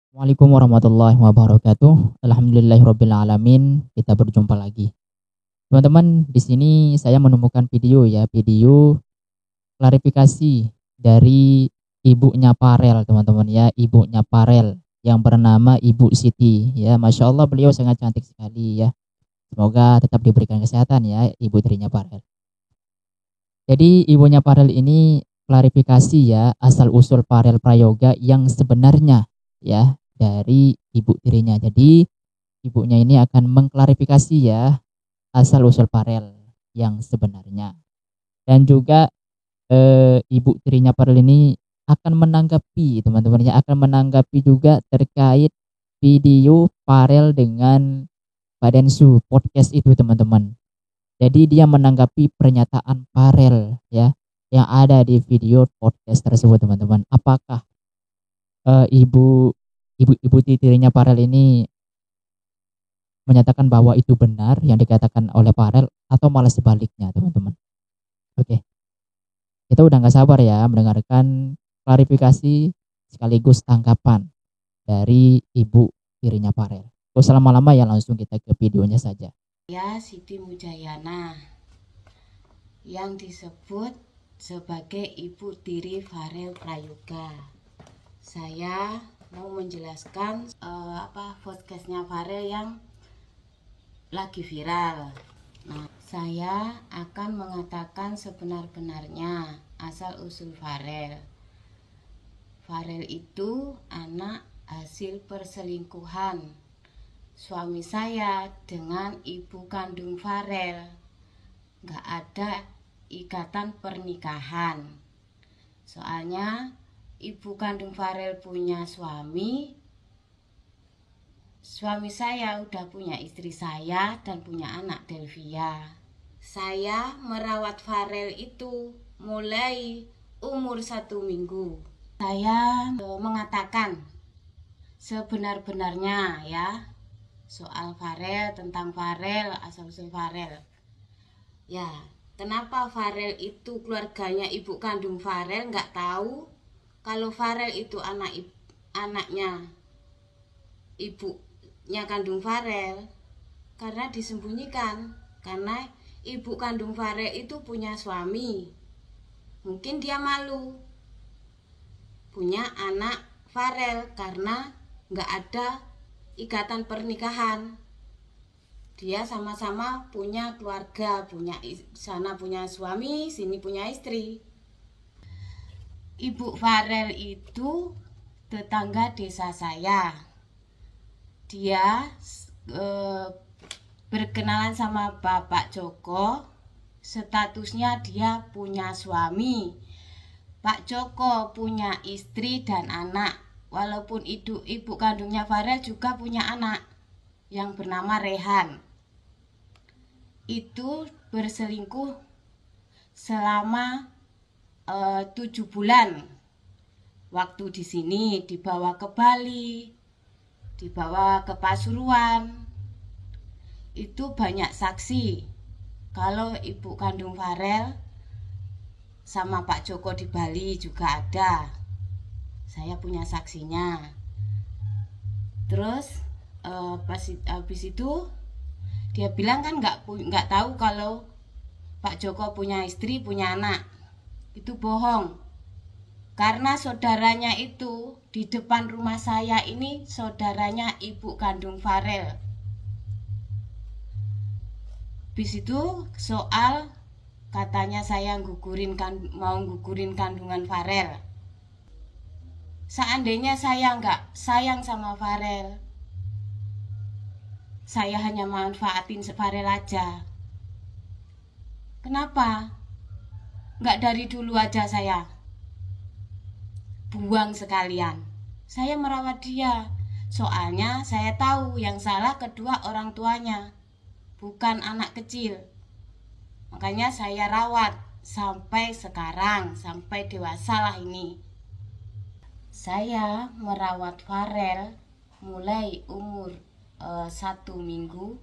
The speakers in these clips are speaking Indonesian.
Assalamualaikum warahmatullahi wabarakatuh. Alhamdulillahirabbil alamin. Kita berjumpa lagi. Teman-teman, di sini saya menemukan video klarifikasi dari ibunya Farel, teman-teman ya, ibunya Farel yang bernama Ibu Siti ya. Masya Allah, beliau sangat cantik sekali ya. Semoga tetap diberikan kesehatan ya ibu tirinya Farel. Jadi ibunya Farel ini klarifikasi ya asal usul Farel Prayoga yang sebenarnya ya dari ibu tirinya. Jadi ibunya ini akan mengklarifikasi ya asal usul Farel yang sebenarnya. Dan juga ibu tirinya Farel ini akan menanggapi, teman-teman ya, akan menanggapi juga terkait video Farel dengan Pak Densu podcast itu, teman-teman. Jadi dia menanggapi pernyataan Farel ya yang ada di video podcast tersebut, teman-teman. Apakah ibu tirinya Farel ini menyatakan bahwa itu benar yang dikatakan oleh Farel atau malah sebaliknya, teman-teman? Oke, kita udah nggak sabar ya mendengarkan klarifikasi sekaligus tanggapan dari ibu tirinya Farel. Gak usah lama-lama ya, langsung kita ke videonya saja. Ya, Siti Mujayana yang disebut sebagai ibu tiri Farel Prayoga. Saya mau menjelaskan podcastnya Farel yang lagi viral. Nah, saya akan mengatakan sebenar-benarnya asal usul Farel. Farel itu anak hasil perselingkuhan suami saya dengan ibu kandung Farel. Gak ada ikatan pernikahan. Soalnya ibu kandung Farel punya suami saya udah punya istri saya dan punya anak Delvia. Saya merawat Farel itu mulai umur 1 minggu. Saya mengatakan sebenar-benarnya ya soal Farel, tentang Farel, asal-usul Farel. Ya, kenapa Farel itu keluarganya ibu kandung Farel nggak tahu kalau Farel itu anaknya ibunya kandung Farel? Karena disembunyikan, karena ibu kandung Farel itu punya suami. Mungkin dia malu punya anak Farel karena nggak ada ikatan pernikahan. Dia sama-sama punya keluarga, sana punya suami, sini punya istri. Ibu Farel itu tetangga desa saya. Dia berkenalan sama Bapak Joko, statusnya dia punya suami. Pak Joko punya istri dan anak. Walaupun ibu kandungnya Farel juga punya anak yang bernama Rehan. Itu berselingkuh selama 7 bulan. Waktu di sini dibawa ke Bali, dibawa ke Pasuruan. Itu banyak saksi kalau ibu kandung Farel sama Pak Joko di Bali juga ada. Saya punya saksinya. Terus habis itu dia bilang kan nggak tahu kalau Pak Joko punya istri, punya anak. Itu bohong. Karena saudaranya itu di depan rumah saya ini saudaranya ibu kandung Farel. Habis itu soal katanya saya mau gugurin kandungan Farel. Seandainya saya nggak sayang sama Farel, saya hanya manfaatin Farel aja. Kenapa? Nggak dari dulu aja saya buang sekalian. Saya merawat dia. Soalnya saya tahu yang salah kedua orang tuanya, bukan anak kecil. Makanya saya rawat sampai sekarang, sampai dewasa lah ini. Saya merawat Farel mulai umur 1 minggu.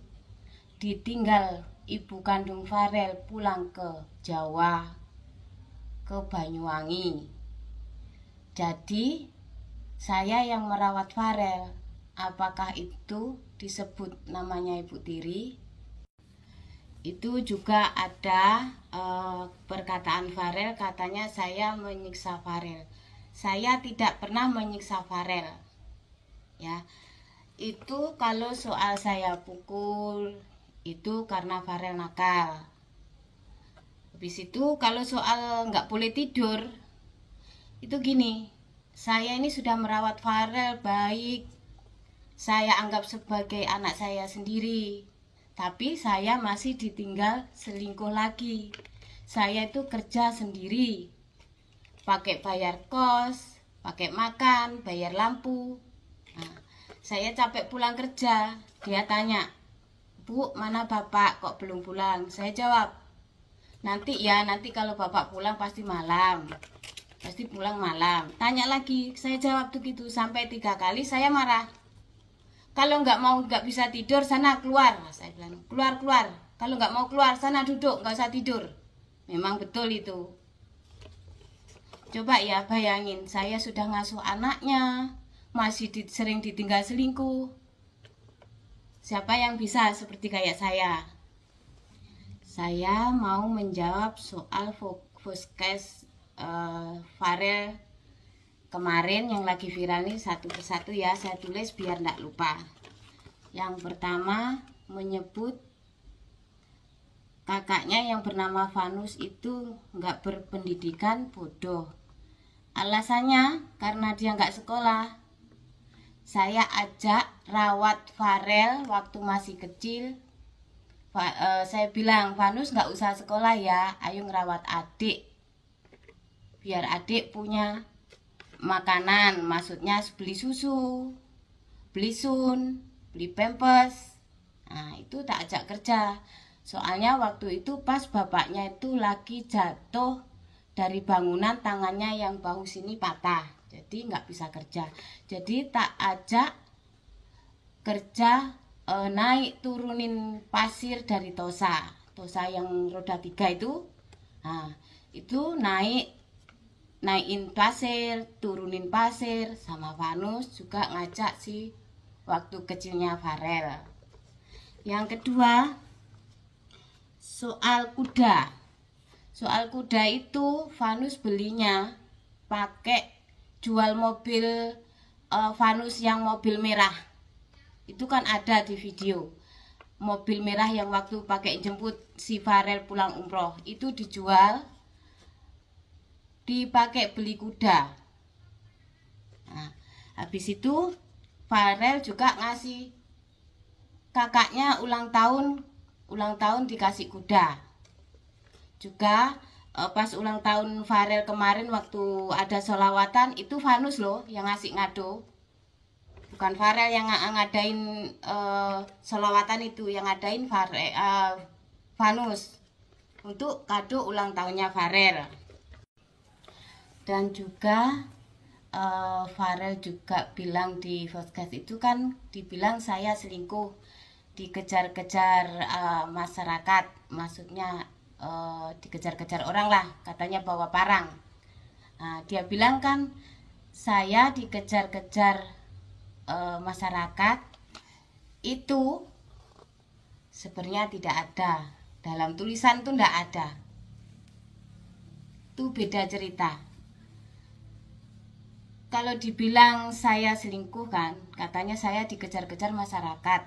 Ditinggal ibu kandung Farel pulang ke Jawa, ke Banyuwangi. Jadi saya yang merawat Farel. Apakah itu disebut namanya ibu tiri? Itu juga ada perkataan Farel, katanya saya menyiksa Farel. Saya tidak pernah menyiksa Farel, ya. Itu kalau soal saya pukul itu karena Farel nakal. Habis itu kalau soal nggak boleh tidur, itu gini, saya ini sudah merawat Farel baik, saya anggap sebagai anak saya sendiri, tapi saya masih ditinggal selingkuh lagi. Saya itu kerja sendiri, pakai bayar kos, pakai makan, bayar lampu. Nah, saya capek pulang kerja, dia tanya, "Bu, mana bapak kok belum pulang?" Saya jawab, nanti kalau bapak pulang pasti malam, pasti pulang malam." Tanya lagi, saya jawab begitu sampai 3 kali. Saya marah, "Kalau nggak bisa tidur, sana keluar." Saya bilang, keluar. Kalau nggak mau keluar, sana duduk, nggak usah tidur. Memang betul itu. Coba ya bayangin, saya sudah ngasuh anaknya, masih sering ditinggal selingkuh. Siapa yang bisa seperti kayak saya? Saya mau menjawab soal Voskes Farel kemarin yang lagi viral nih, satu persatu ya, saya tulis biar enggak lupa. Yang pertama menyebut kakaknya yang bernama Vanus itu nggak berpendidikan, bodoh. Alasannya karena dia nggak sekolah. Saya ajak rawat Farel waktu masih kecil. Saya bilang, "Vanus nggak usah sekolah ya, ayo ngerawat adik, biar adik punya makanan." Maksudnya beli susu, beli sun, beli pampers. Nah, itu tak ajak kerja. Soalnya waktu itu pas bapaknya itu lagi jatuh dari bangunan, tangannya yang bahu sini patah, jadi nggak bisa kerja. Jadi tak ajak kerja naik turunin pasir dari Tosa yang roda 3 itu. Nah, itu naikin pasir, turunin pasir, sama Vanus juga ngajak sih waktu kecilnya Farel. Yang kedua, soal kuda. Soal kuda itu Vanus belinya pakai jual mobil Vanus yang mobil merah. Itu kan ada di video. Mobil merah yang waktu pakai jemput si Farel pulang umroh, itu dijual, dipakai beli kuda. Nah, habis itu Farel juga ngasih kakaknya ulang tahun dikasih kuda. Juga pas ulang tahun Farel kemarin waktu ada sholawatan, itu Vanus loh yang ngasih ngado, bukan Farel yang ngadain sholawatan. Itu yang ngadain Vanus untuk kado ulang tahunnya Farel. Dan juga Farel juga bilang di podcast itu kan, dibilang saya selingkuh, dikejar-kejar masyarakat, maksudnya dikejar-kejar orang lah, katanya bawa parang. Nah, dia bilang kan saya dikejar-kejar masyarakat, itu sebenarnya tidak ada, dalam tulisan tuh tidak ada, itu beda cerita. Kalau dibilang saya selingkuh kan, katanya saya dikejar-kejar masyarakat,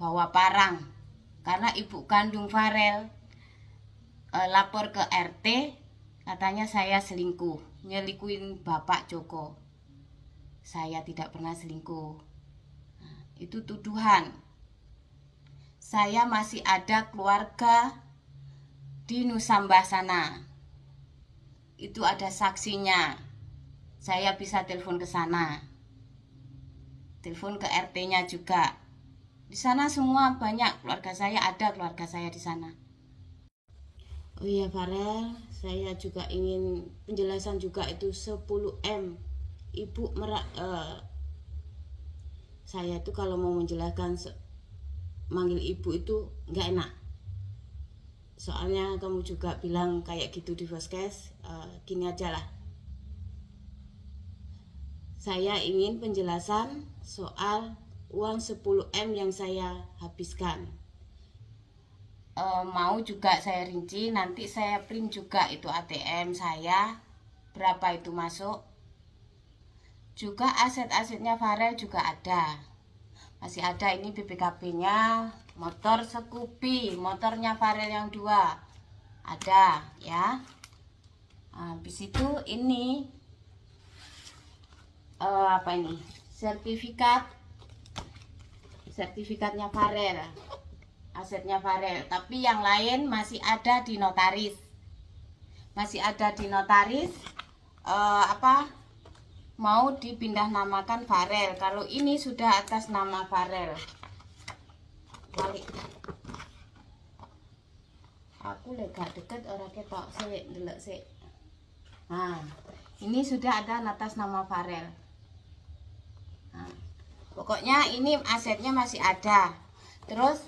bawa parang, karena ibu kandung Farel lapor ke RT, katanya saya selingkuh, nyelingkuhin Bapak Joko. Saya tidak pernah selingkuh. Nah, itu tuduhan. Saya masih ada keluarga di Nusambah sana, itu ada saksinya. Saya bisa telepon ke sana, telepon ke RT-nya juga. Di sana semua banyak keluarga saya, ada keluarga saya di sana. Oh iya Farel, saya juga ingin penjelasan juga, itu 10M. Ibu saya itu kalau mau menjelaskan manggil ibu itu nggak enak. Soalnya kamu juga bilang kayak gitu di podcast, gini aja lah. saya ingin penjelasan soal uang 10M yang saya habiskan. Mau juga saya rinci, nanti saya print juga itu ATM saya, berapa itu masuk. Juga aset-asetnya Farel juga ada. Masih ada ini BPKB-nya, motor Scoopy, motornya Farel yang 2. Ada ya. Habis itu ini apa ini? Sertifikatnya Farel. Asetnya Farel, tapi yang lain masih ada di notaris. Mau dipindah namakan Farel. Kalau ini sudah atas nama Farel. Balik. Aku lega deket orang ketok sik, ndelok sik. Nah, ini sudah ada atas nama Farel. Nah, pokoknya ini asetnya masih ada. Terus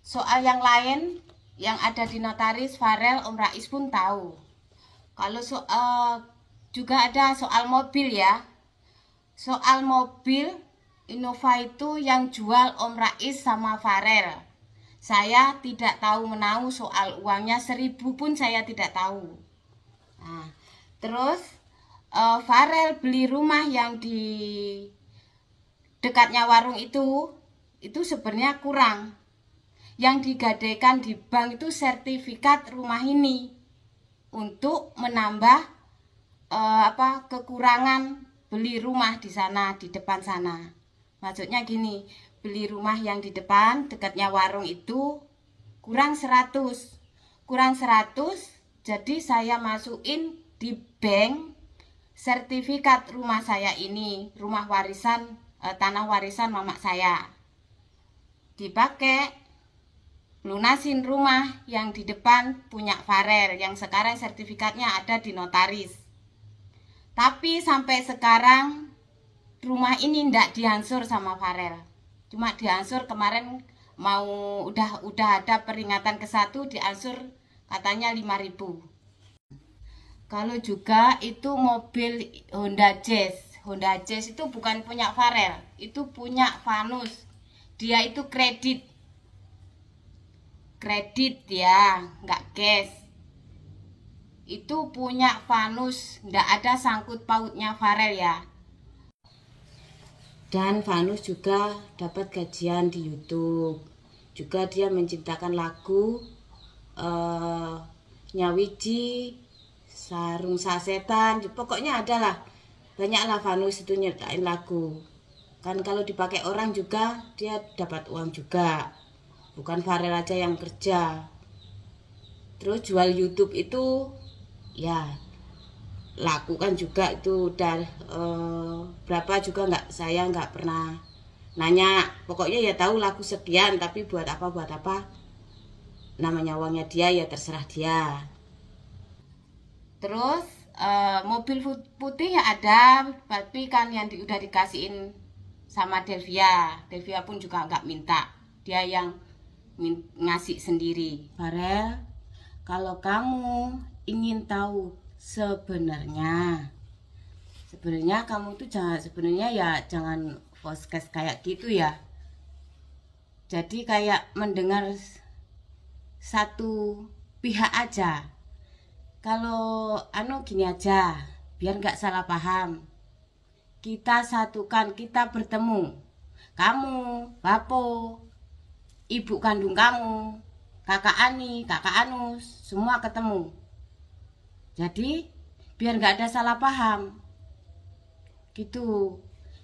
soal yang lain yang ada di notaris Farel, Om Rais pun tahu. Kalau juga ada soal mobil ya. Soal mobil Innova itu yang jual Om Rais sama Farel. Saya tidak tahu menahu soal uangnya, 1000 pun saya tidak tahu. Nah, terus Farel beli rumah yang di dekatnya warung itu sebenarnya kurang. Yang digadaikan di bank itu sertifikat rumah ini untuk menambah kekurangan beli rumah di sana, di depan sana. Maksudnya gini, beli rumah yang di depan dekatnya warung itu kurang 100. Jadi saya masukin di bank sertifikat rumah saya ini, rumah warisan, tanah warisan mamak saya. Dipakai lunasin rumah yang di depan punya Farel, yang sekarang sertifikatnya ada di notaris. Tapi sampai sekarang rumah ini ndak diansur sama Farel. Cuma diansur kemarin udah ada peringatan ke-1, diansur katanya 5.000. Kalau juga itu mobil Honda Jazz itu bukan punya Farel, itu punya Vanus. Dia itu kredit ya, nggak cash. Itu punya Vanus, nggak ada sangkut pautnya Farel ya. Dan Vanus juga dapat gajian di YouTube. Juga dia menciptakan lagu Nyawiji, Sarung Sasetan, pokoknya adalah banyaklah Vanus itu nyiptain lagu. Kan kalau dipakai orang juga dia dapat uang juga. Bukan Farel aja yang kerja. Terus jual YouTube itu ya lakukan juga itu udah berapa juga saya nggak pernah nanya. Pokoknya ya tahu laku sekian, tapi buat apa namanya uangnya dia ya terserah dia. Terus mobil putih ya ada, tapi kan yang udah dikasihin sama Delvia pun juga nggak minta, dia yang ngasih sendiri. Farel, kalau kamu ingin tahu sebenarnya kamu tuh jangan podcast kayak gitu ya. Jadi kayak mendengar satu pihak aja. Kalau gini aja, biar nggak salah paham. Kita satukan, kita bertemu. Kamu, Bapo, ibu kandung kamu, kakak Ani, kakak Anus, semua ketemu. Jadi biar nggak ada salah paham. Gitu.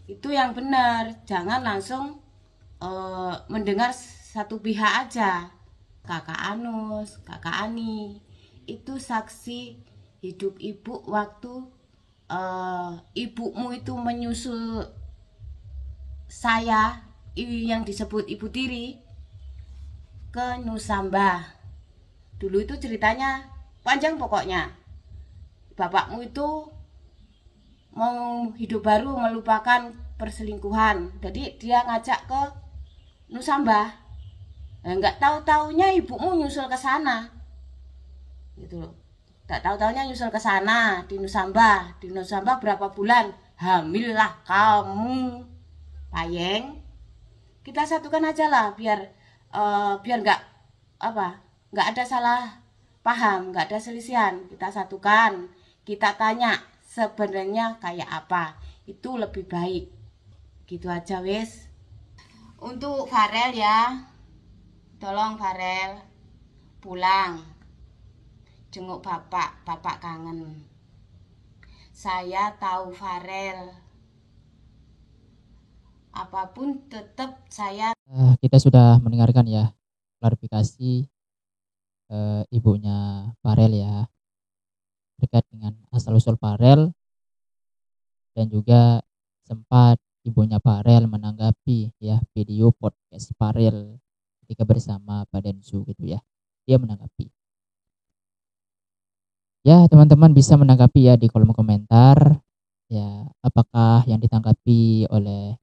Itu yang benar. Jangan langsung mendengar satu pihak aja. Kakak Anus, kakak Ani, itu saksi hidup ibu waktu ibumu itu menyusul saya yang disebut ibu tiri ke Nusambah. Dulu itu ceritanya panjang pokoknya. Bapakmu itu mau hidup baru, melupakan perselingkuhan. Jadi dia ngajak ke Nusambah. Nggak tahu-taunya ibumu nyusul ke sana. Gitu loh. Tak tahu-taunya nyusul ke sana di Nusamba. Di Nusamba berapa bulan? Hamil lah kamu. Payeng. Kita satukan aja lah biar nggak ada salah paham, nggak ada selisihan. Kita satukan. Kita tanya sebenarnya kayak apa. Itu lebih baik. Gitu aja wes. Untuk Farel ya. Tolong Farel pulang. Jenguk bapak kangen. Saya tahu Farel. Apapun tetap saya. Kita sudah mendengarkan ya klarifikasi ibunya Farel ya terkait dengan asal-usul Farel, dan juga sempat ibunya Farel menanggapi ya video podcast Farel ketika bersama Pak Densu gitu ya. Dia menanggapi. Ya, teman-teman bisa menanggapi ya di kolom komentar ya, apakah yang ditanggapi oleh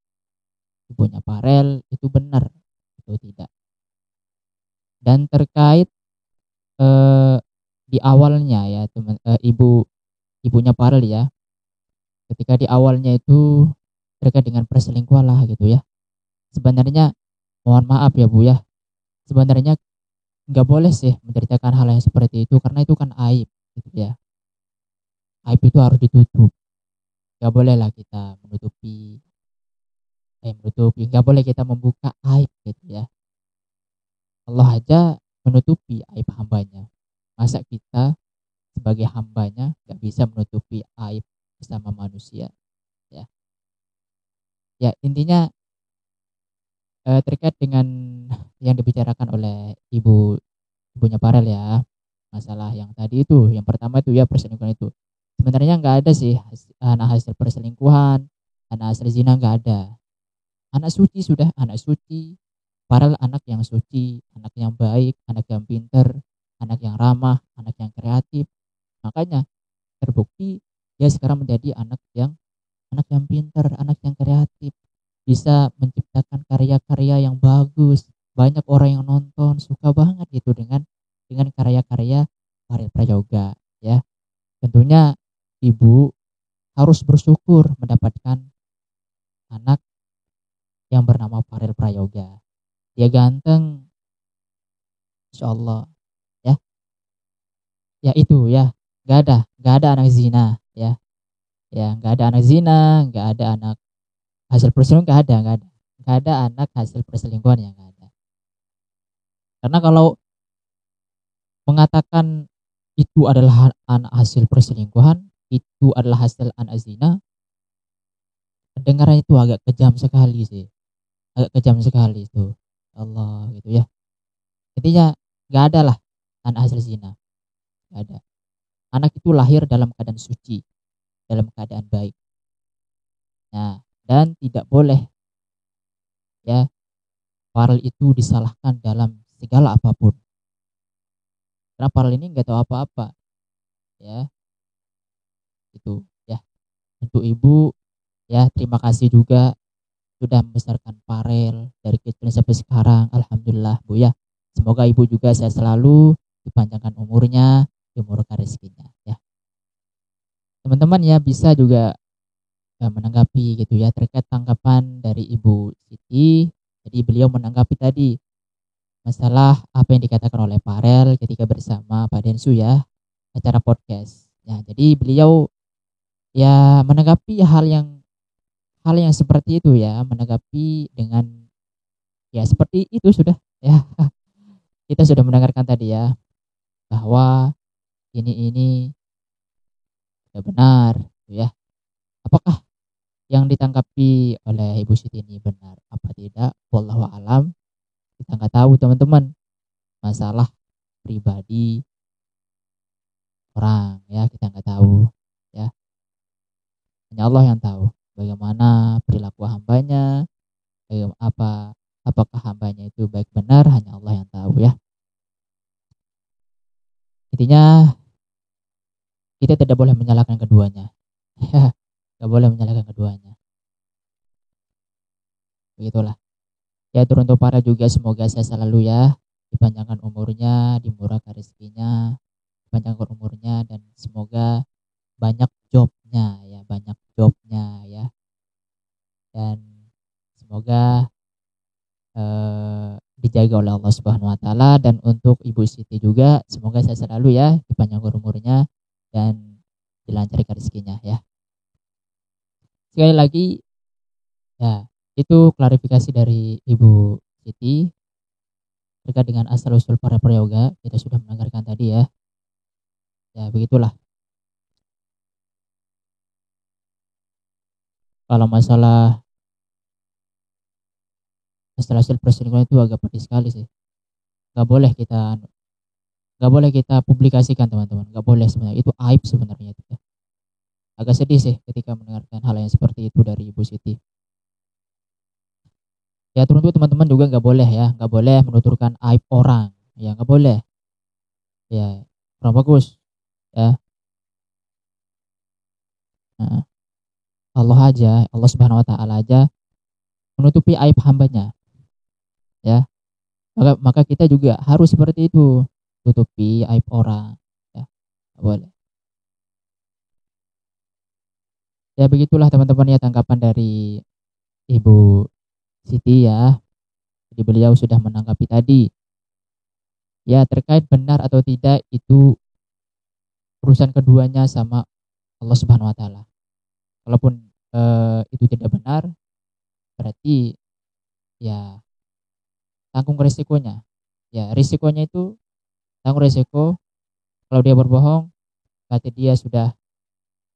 ibunya Farel itu benar atau tidak. Dan terkait di awalnya ya ibunya Farel ya, ketika di awalnya itu terkait dengan perselingkuhan lah gitu ya. Sebenarnya mohon maaf ya Bu ya, sebenarnya nggak boleh sih menceritakan hal yang seperti itu karena itu kan aib gitu ya. Aib itu harus ditutup. Nggak boleh lah kita menutupi, nggak boleh kita membuka aib gitu ya. Allah aja menutupi aib hambanya. Masa kita sebagai hambanya nggak bisa menutupi aib bersama manusia ya. Ya intinya terkait dengan yang dibicarakan oleh ibunya Farel ya, masalah yang tadi itu, yang pertama itu ya perselingkuhan itu. Sebenarnya nggak ada sih anak hasil perselingkuhan, anak hasil zina, nggak ada. Anak suci sudah, anak suci. Farel anak yang suci, anak yang baik, anak yang pinter, anak yang ramah, anak yang kreatif. Makanya terbukti dia sekarang menjadi anak yang pinter, anak yang kreatif, bisa menciptakan karya-karya yang bagus. Banyak orang yang nonton, suka banget gitu dengan karya-karya Farel Prayoga ya. Tentunya ibu harus bersyukur mendapatkan anak yang bernama Farel Prayoga. Dia ganteng, insya Allah ya. Ya itu ya, nggak ada anak zina ya. Ya nggak ada anak zina, nggak ada anak hasil perselingkuhan, nggak ada anak hasil perselingkuhan yang nggak ada. Karena kalau mengatakan itu adalah anak hasil perselingkuhan, itu adalah hasil anak zina, pendengaran itu agak kejam sekali sih, agak kejam sekali itu. Allah gitu ya. Intinya nggak ada lah anak hasil zina, nggak ada. Anak itu lahir dalam keadaan suci, dalam keadaan baik. Nah, dan tidak boleh ya Farel itu disalahkan dalam segala apapun. Karena Farel ini nggak tahu apa-apa ya. Itu ya. Untuk ibu ya, terima kasih juga sudah membesarkan Farel dari kecil sampai sekarang. Alhamdulillah Bu ya. Semoga ibu juga sehat selalu, dipanjangkan umurnya, dimurahkan rezekinya ya. Teman-teman ya bisa juga menanggapi gitu ya terkait tanggapan dari Ibu Siti. Jadi beliau menanggapi tadi masalah apa yang dikatakan oleh Farel ketika bersama Pak Densu ya, acara podcast. Ya, jadi beliau ya menanggapi hal yang seperti itu ya, menanggapi dengan ya seperti itu sudah ya. Kita sudah mendengarkan tadi ya bahwa ini sudah benar gitu ya. Apakah yang ditanggapi oleh Ibu Siti ini benar apa tidak? Wallahu alam. Kita nggak tahu teman-teman, masalah pribadi orang ya, kita nggak tahu ya. Hanya Allah yang tahu bagaimana perilaku hambanya, apakah hambanya itu baik benar, hanya Allah yang tahu ya. Intinya kita tidak boleh menyalahkan keduanya. Ya, nggak boleh menyalahkan keduanya. Begitulah. Ya untuk para juga semoga saya selalu ya, dipanjangkan umurnya, dimurahkan rezekinya, panjangkan umurnya, dan semoga banyak jobnya ya, banyak jobnya ya, dan semoga dijaga oleh Allah Subhanahu wa taala. Dan untuk Ibu Siti juga semoga saya selalu ya dipanjangkan umurnya dan dilancarkan rezekinya ya. Sekali lagi ya, itu klarifikasi dari Ibu Siti terkait dengan asal usul para prayoga. Kita sudah mendengarkan tadi ya. Ya begitulah. Kalau masalah hasil perselingkuhan itu agak pedih sekali sih. Gak boleh kita publikasikan teman-teman. Gak boleh sebenarnya. Itu aib sebenarnya itu ya. Agak sedih sih ketika mendengarkan hal yang seperti itu dari Ibu Siti. Ya tentu teman-teman juga nggak boleh ya, nggak boleh menuturkan aib orang, ya nggak boleh. Ya kurang bagus ya. Nah, Allah Subhanahu Wa Taala aja menutupi aib hambanya, ya. Maka kita juga harus seperti itu, tutupi aib orang, ya nggak boleh. Ya begitulah teman-teman ya tanggapan dari Ibu Siti ya. Jadi beliau sudah menanggapi tadi. Ya terkait benar atau tidak itu urusan keduanya sama Allah Subhanahu Wa Taala. Kalaupun itu tidak benar, berarti ya tanggung risikonya. Ya risikonya itu tanggung risiko. Kalau dia berbohong, berarti dia sudah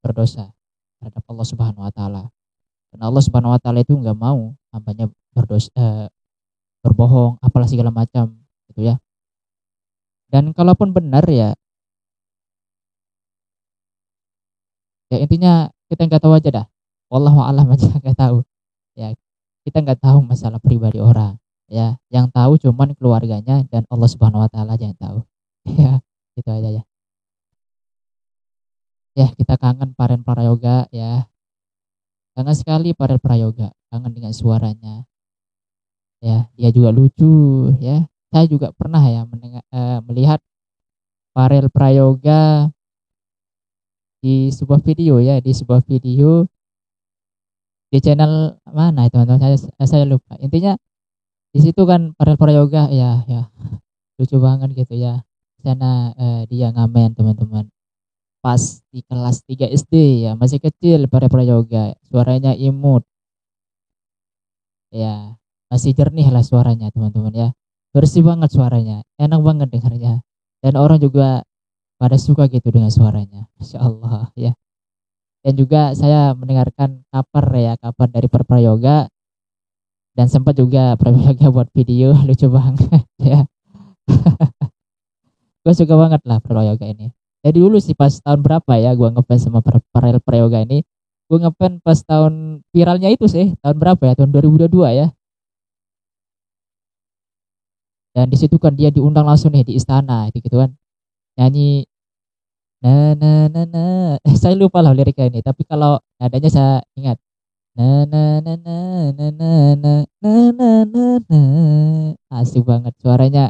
berdosa terhadap Allah Subhanahu Wa Taala. Karena Allah Subhanahu Wa Taala itu nggak mau hambanya berdosa, berbohong, apalah segala macam, gitu ya. Dan kalaupun benar ya intinya kita nggak tahu aja dah. Wallahu a'lam aja nggak tahu. Ya kita nggak tahu masalah pribadi orang. Ya yang tahu cuman keluarganya dan Allah Subhanahu Wa Taala aja yang tahu. Ya gitu aja ya. Ya kita kangen Farel Prayoga ya. Kangen sekali Farel Prayoga. Kangen dengan suaranya. Ya dia juga lucu ya. Saya juga pernah ya melihat Farel Prayoga di sebuah video ya, di channel mana itu teman-teman, saya lupa. Intinya di situ kan Farel Prayoga ya lucu banget gitu ya. Sana dia ngamen teman-teman. Pas di kelas 3 SD ya, masih kecil Farel Prayoga, suaranya imut. Ya, masih jernih lah suaranya teman-teman ya. Bersih banget suaranya, enak banget dengarnya. Dan orang juga pada suka gitu dengan suaranya. Masya Allah ya. Dan juga saya mendengarkan kabar dari Prayoga, dan sempat juga Prayoga buat video lucu banget ya. Gue suka banget lah Prayoga ini. Jadi dulu sih pas tahun berapa ya gue ngefans sama Prayoga ini. Gue ngefans pas tahun viralnya itu sih, tahun berapa ya? Tahun 2022 ya. Dan di situ kan dia diundang langsung nih di istana gitu kan. Nyanyi na saya lupa lah liriknya ini, tapi kalau nadanya saya ingat. Na na na na na na na na na na na. Asik banget suaranya,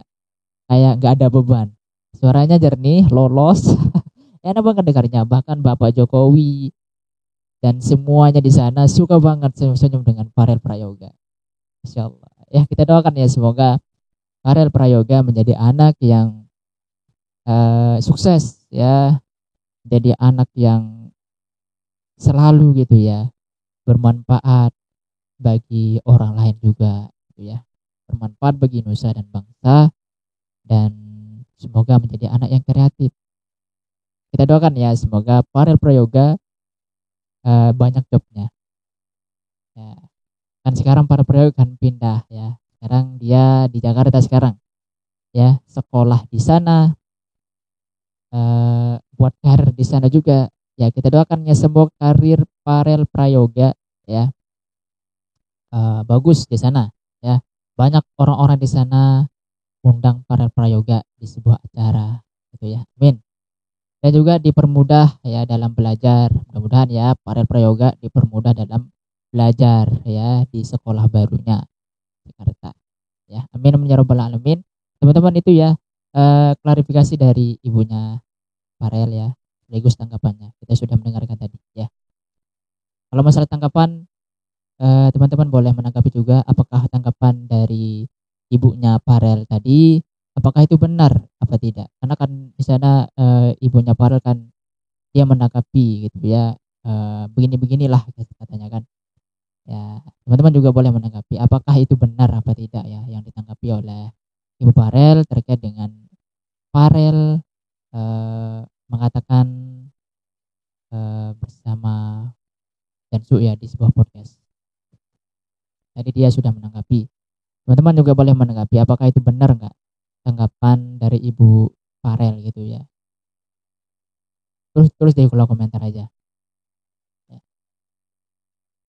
kayak nggak ada beban. Suaranya jernih, lolos. Enak banget dengarnya. Bahkan Bapak Jokowi dan semuanya di sana suka banget senyum-senyum dengan Farel Prayoga. Insya Allah. Ya kita doakan ya semoga Farel Prayoga menjadi anak yang sukses ya, jadi anak yang selalu gitu ya bermanfaat bagi orang lain juga gitu ya, bermanfaat bagi nusa dan bangsa, dan semoga menjadi anak yang kreatif. Kita doakan ya semoga Farel Prayoga banyak jobnya ya. Kan sekarang Farel Prayoga kan pindah ya, sekarang dia di Jakarta sekarang ya, sekolah di sana, buat karir di sana juga ya. Kita doakan ya semoga karir Farel Prayoga ya bagus di sana ya. Banyak orang-orang di sana undang Farel Prayoga di sebuah acara gitu ya, amin. Dan juga dipermudah ya dalam belajar, mudah-mudahan ya Farel Prayoga dipermudah dalam belajar ya di sekolah barunya Jakarta ya, amin ya rabbal alamin. Teman-teman itu ya klarifikasi dari ibunya Farel ya, sekaligus tanggapannya. Kita sudah mendengarkan tadi ya. Kalau masalah tanggapan, teman-teman boleh menanggapi juga apakah tanggapan dari ibunya Farel tadi apakah itu benar apa tidak. Karena kan di sana ibunya Farel kan dia menanggapi gitu ya, begini-beginilah katanya kan. Ya, teman-teman juga boleh menanggapi apakah itu benar apa tidak ya yang ditanggapi oleh Ibu Farel terkait dengan Farel mengatakan bersama Jansu ya di sebuah podcast. Jadi dia sudah menanggapi. Teman-teman juga boleh menanggapi apakah itu benar nggak tanggapan dari Ibu Farel gitu ya. Terus di kolom komentar aja.